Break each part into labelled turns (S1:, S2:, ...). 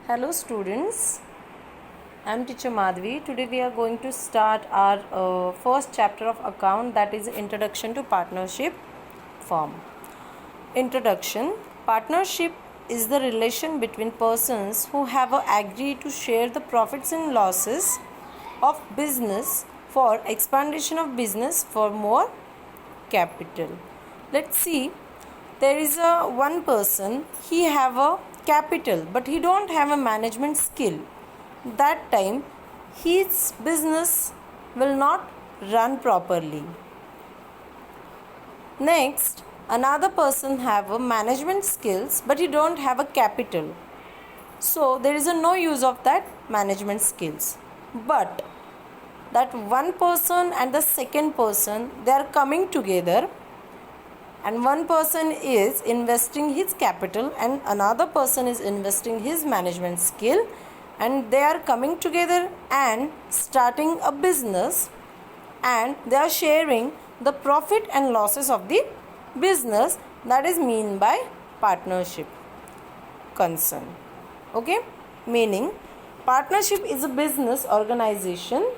S1: Hello students, I am teacher Madhvi. Today we are going to start our first chapter of account, that is Introduction to Partnership Firm. Introduction. Partnership is the relation between persons who have agreed to share the profits and losses of business for expansion of business for more capital. Let's see, there is a one person, he have a capital but he don't have a management skill. That time his business will not run properly. Next, another person have a management skills but he don't have a capital, so there is a no use of that management skills. But that one person and the second person, they are coming together, and one person is investing his capital and another person is investing his management skill, and they are coming together and starting a business, and they are sharing the profit and losses of the business. That is mean by partnership concern. Okay, meaning partnership is a business organization,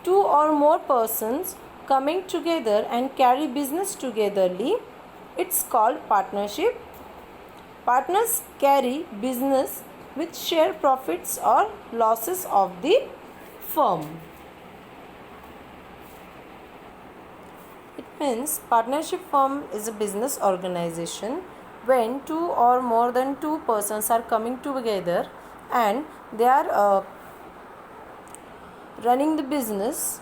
S1: two or more persons coming together and carry business togetherly. It's called partnership. Partners carry business with share profits or losses of the firm. It means partnership firm is a business organization when two or more than two persons are coming together and they are running the business,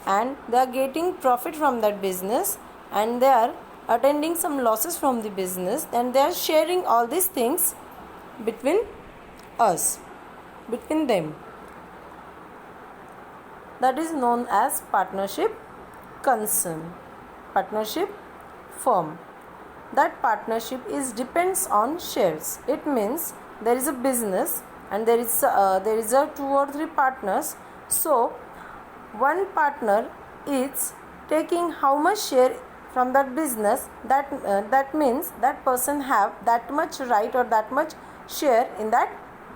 S1: and they are getting profit from that business, and they are attending some losses from the business, and they are sharing all these things between them. That is known as partnership concern, partnership firm. That partnership is depends on shares. It means there is a business and there is a two or three partners. So one partner is taking how much share from that business, that means that person have that much right or that much share in that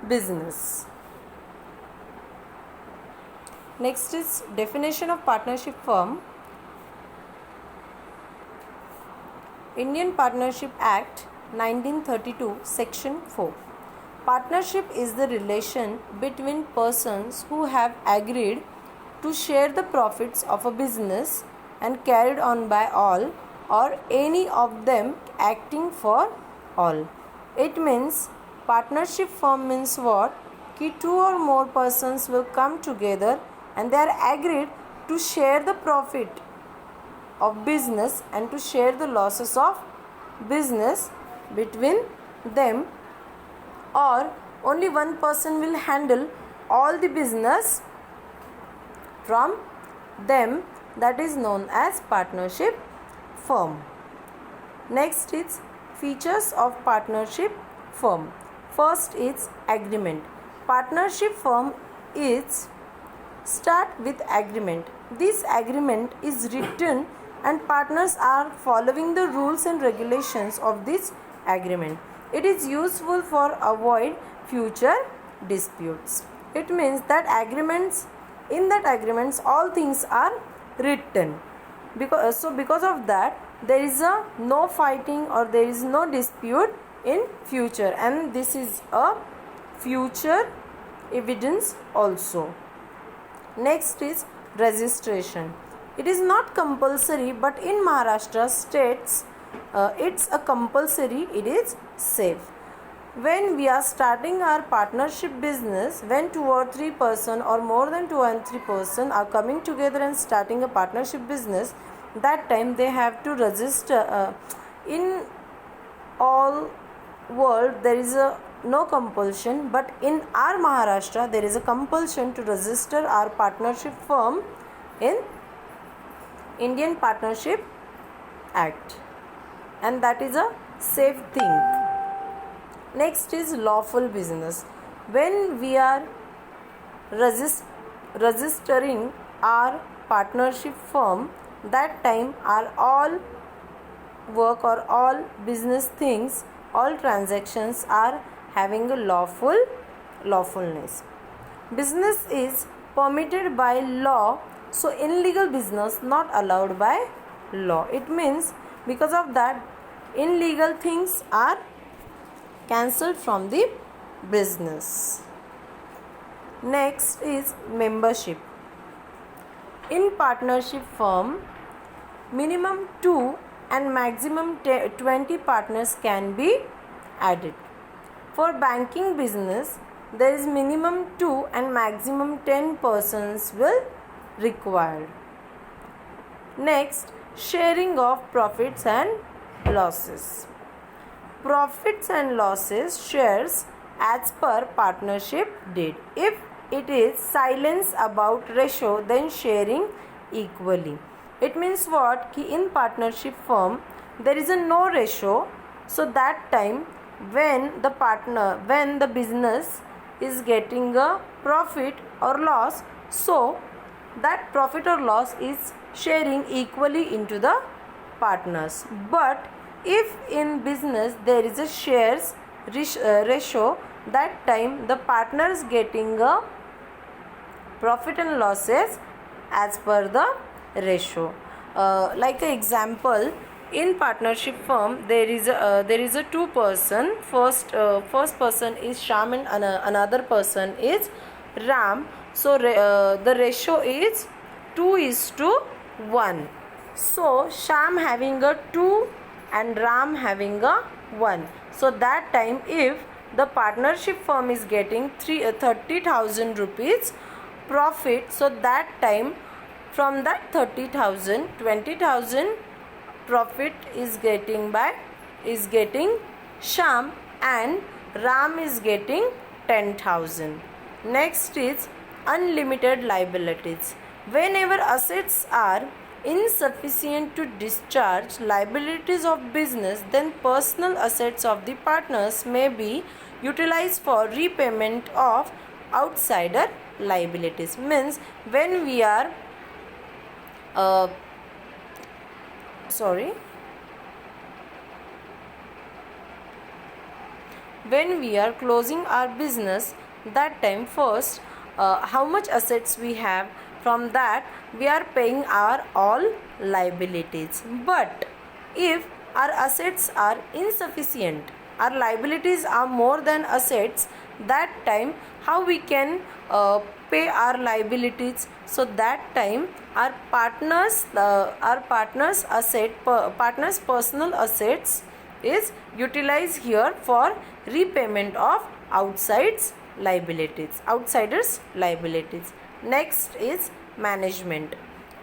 S1: business. Next is definition of partnership firm. Indian Partnership Act 1932 Section 4. Partnership is the relation between persons who have agreed to share the profits of a business and carried on by all or any of them acting for all. It means partnership firm means what? Ki two or more persons will come together and they are agreed to share the profit of business and to share the losses of business between them, or only one person will handle all the business from them. That is known as partnership firm. Next is features of partnership firm. First is agreement. Partnership firm is start with agreement. This agreement is written and partners are following the rules and regulations of this agreement. It is useful for avoid future disputes. It means that in that agreements all things are written, because of that there is no fighting or there is no dispute in future, and this is a future evidence also. Next is registration. It is not compulsory, but in Maharashtra states it's a compulsory, it is safe. When we are starting our partnership business, when two or three person or more than two and three person are coming together and starting a partnership business, that time they have to register. In all world there is no compulsion, but in our Maharashtra there is a compulsion to register our partnership firm in Indian Partnership Act, and that is a safe thing. Next is lawful business. When we are registering our partnership firm, that time our all work or all business things, all transactions are having a lawfulness. Business is permitted by law, so illegal business not allowed by law. It means because of that illegal things are cancelled from the business. Next is membership. In partnership firm, minimum 2 and maximum 20 partners can be added. For banking business, there is minimum 2 and maximum 10 persons will required. Next, sharing of profits and losses. Profits and losses shares as per partnership deed. If it is silence about ratio, then sharing equally. It means what? Ki in partnership firm there is a no ratio, so that time when the business is getting a profit or loss, so that profit or loss is sharing equally into the partners. But if in business there is a shares ratio, that time the partners getting a profit and losses as per the ratio. Like an example, in partnership firm there is a two person. First person is Sham and another person is Ram. So the ratio is 2:1. So Sham having a 2 and Ram having a 1. So that time if the partnership firm is getting 30,000 rupees profit, so that time from that 30,000, 20,000 profit is getting Sham and Ram is getting 10,000. Next is unlimited liabilities. Whenever assets are insufficient to discharge liabilities of business, then personal assets of the partners may be utilized for repayment of outsider liabilities. Means when we are when we are closing our business, that time first how much assets we have, from that we are paying our all liabilities. But if our assets are insufficient, our liabilities are more than assets, that time how we can pay our liabilities? So that time our partners personal assets is utilized here for repayment of outsiders liabilities. Next is management.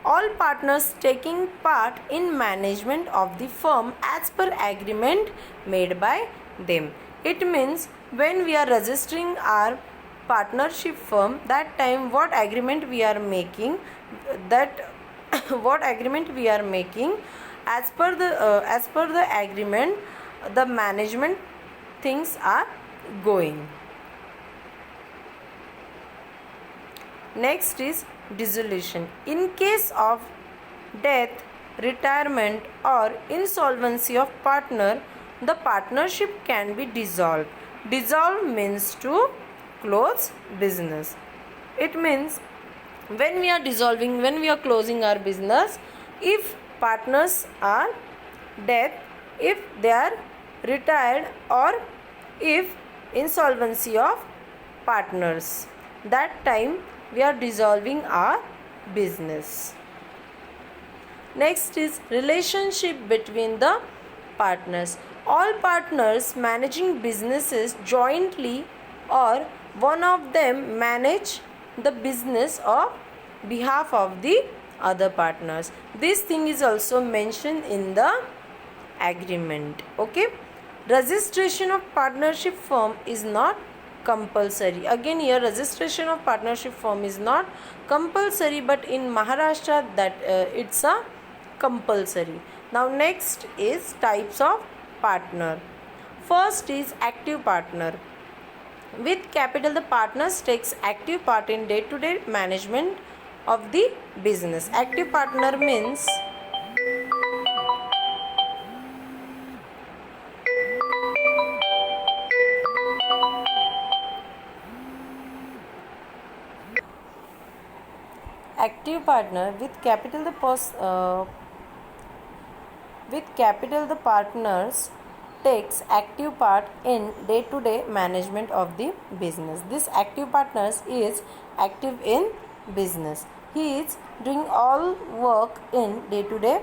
S1: All partners taking part in management of the firm as per agreement made by them. It means when we are registering our partnership firm, that time what agreement we are making, as per the agreement, the management things are going. Next is dissolution. In case of death, retirement or insolvency of partner, the partnership can be dissolved. Dissolve means to close business. It means when we are closing our business, if partners are dead, if they are retired, or if insolvency of partners, that time we are dissolving our business. Next is relationship between the partners. All partners managing businesses jointly, or one of them manage the business on behalf of the other partners. This thing is also mentioned in the agreement. Okay. Registration of partnership firm is not compulsory. Again here registration of partnership firm is not compulsory, but in Maharashtra that it's a compulsory. Now next is types of partner. First is active partner. With capital, the partners takes active part in day-to-day management of the business. Active partner means active partner with capital the partners takes active part in day-to-day management of the business. This active partners is active in business. He is doing all work in day-to-day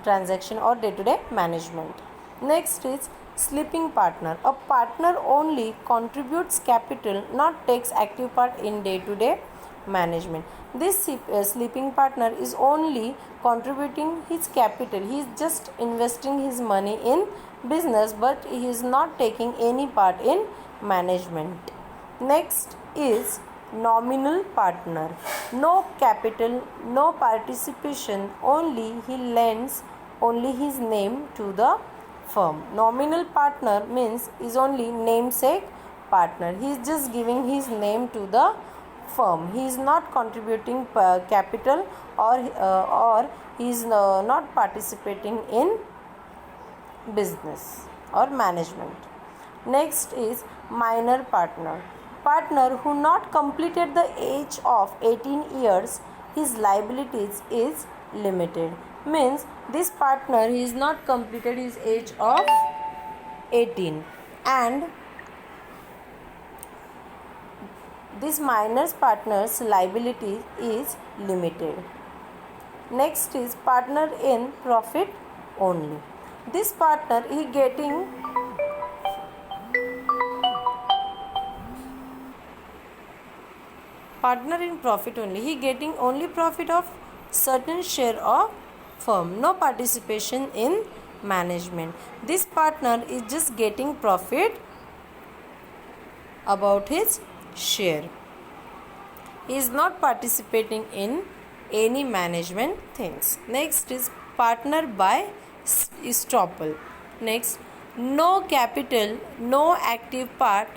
S1: transaction or day-to-day management. Next is sleeping partner. A partner only contributes capital, not takes active part in day-to-day management. This sleeping partner is only contributing his capital. He is just investing his money in business, but he is not taking any part in management. Next is nominal partner. No capital, no participation, only he lends only his name to the firm. Nominal partner means is only namesake partner. He is just giving his name to the firm. He is not contributing capital, or he is not participating in business or management. Next is minor partner. Partner who not completed the age of 18 years, his liabilities is limited. Means this partner he is not completed his age of 18, and this minor partner's liability is limited. Next is partner in profit only. This partner he getting partner in profit only. He getting only profit of certain share of firm, no participation in management. This partner is just getting profit about his share. He is not participating in any management things. Next is partner by estoppel. Next, no capital, no active part.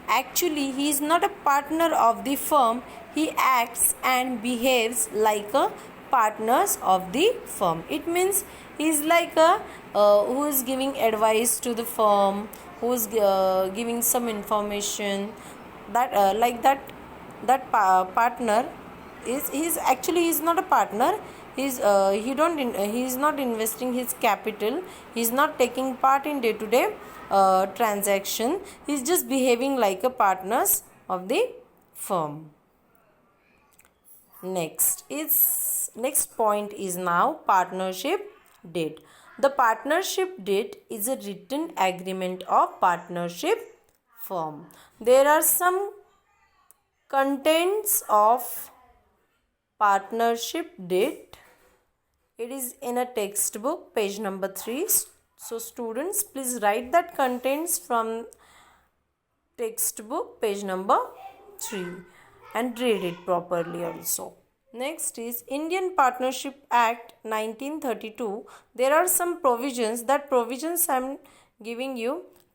S1: Actually, he is not a partner of the firm. He acts and behaves like a partners of the firm. It means he is like a who is giving advice to the firm, who is giving some information. That partner is actually is not a partner. He is not investing his capital. He is not taking part in day-to-day transaction. He is just behaving like a partners of the firm. Next point is now partnership deed. The partnership deed is a written agreement of partnership firm. There are some contents of partnership deed. It is in a textbook, page number 3. So students, please write that contents from textbook, page number 3, and read it properly also. Next is Indian Partnership Act 1932. There are some provisions. That provisions I am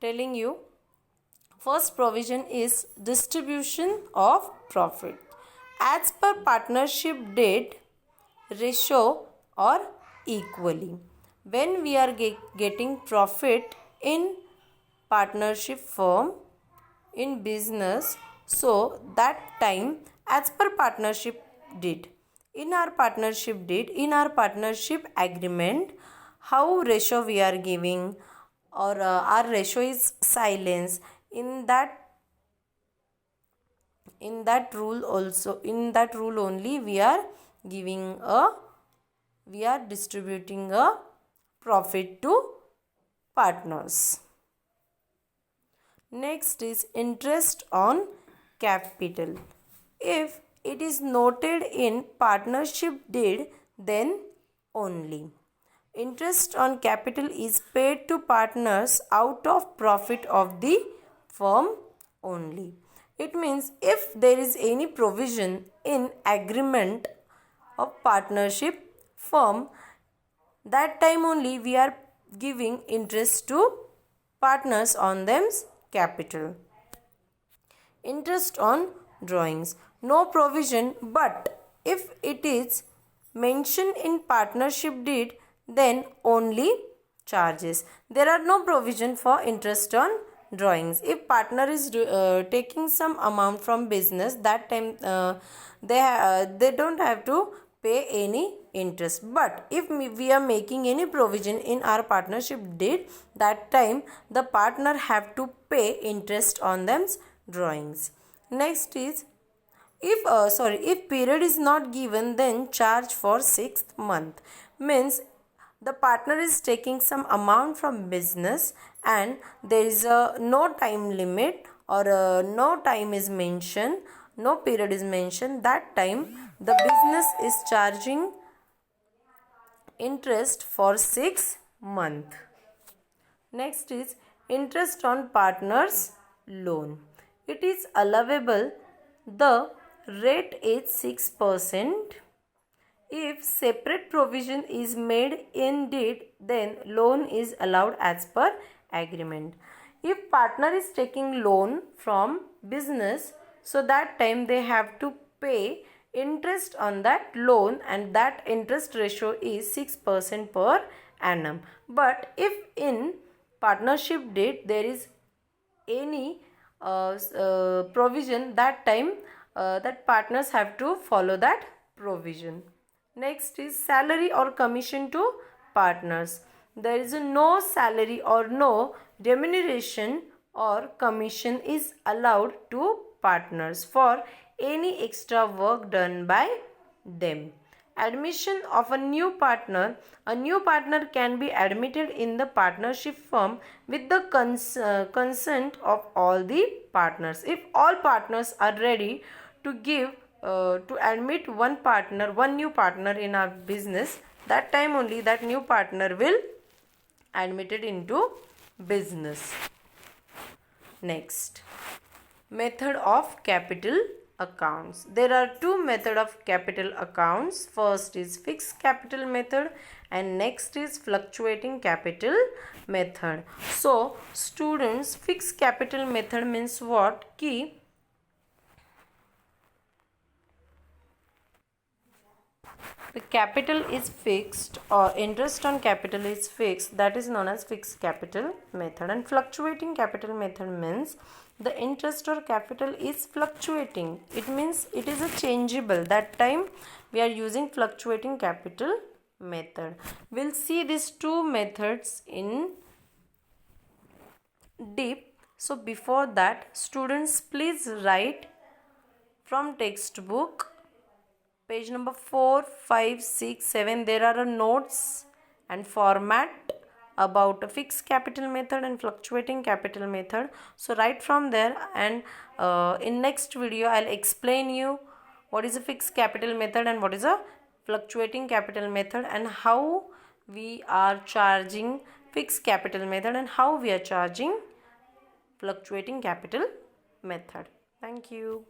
S1: telling you. First provision is distribution of profit. As per partnership deed, ratio or equally. When we are getting profit in partnership firm, in business, so that time as per partnership deed, in our partnership agreement, how ratio we are giving, or our ratio is silence. In that rule only we are distributing a profit to partners. Next is interest on capital. If it is noted in partnership deed, then only interest on capital is paid to partners out of profit of the firm only. It means if there is any provision in agreement of partnership firm, that time only we are giving interest to partners on them's capital. Interest on drawings. No provision, but if it is mentioned in partnership deed, then only charges. There are no provision for interest on drawings. If partner is taking some amount from business, that time they don't have to pay any interest. But if we are making any provision in our partnership deed, that time the partner have to pay interest on them drawings. Next is, if period is not given, then charge for 6th month. Means the partner is taking some amount from business and there is a no time limit, or no time is mentioned, no period is mentioned. That time the business is charging interest for 6 month. Next is interest on partner's loan. It is allowable. The rate is 6%. If separate provision is made in deed, then loan is allowed as per agreement. If partner is taking loan from business, so that time they have to pay interest on that loan, and that interest ratio is 6% per annum. But if in partnership deed there is any provision, that time that partners have to follow that provision. Next is salary or commission to partners. There is no salary or no remuneration or commission is allowed to partners for any extra work done by them. Admission of a new partner can be admitted in the partnership firm with the consent of all the partners. If all partners are ready to give to admit one new partner in our business, that time only that new partner will admitted into business. Next, method of capital accounts. There are two methods of capital accounts. First is fixed capital method and next is fluctuating capital method. So students, fixed capital method means what? Ki the capital is fixed or interest on capital is fixed, that is known as fixed capital method. And fluctuating capital method means the interest or capital is fluctuating. It means it is a changeable. That time we are using fluctuating capital method. We'll see these two methods in deep. So before that, students, please write from textbook page number 4, 5, 6, 7. There are notes and format about a fixed capital method and fluctuating capital method. So write from there, and in next video I'll explain you what is a fixed capital method and what is a fluctuating capital method, and how we are charging fixed capital method and how we are charging fluctuating capital method. Thank you.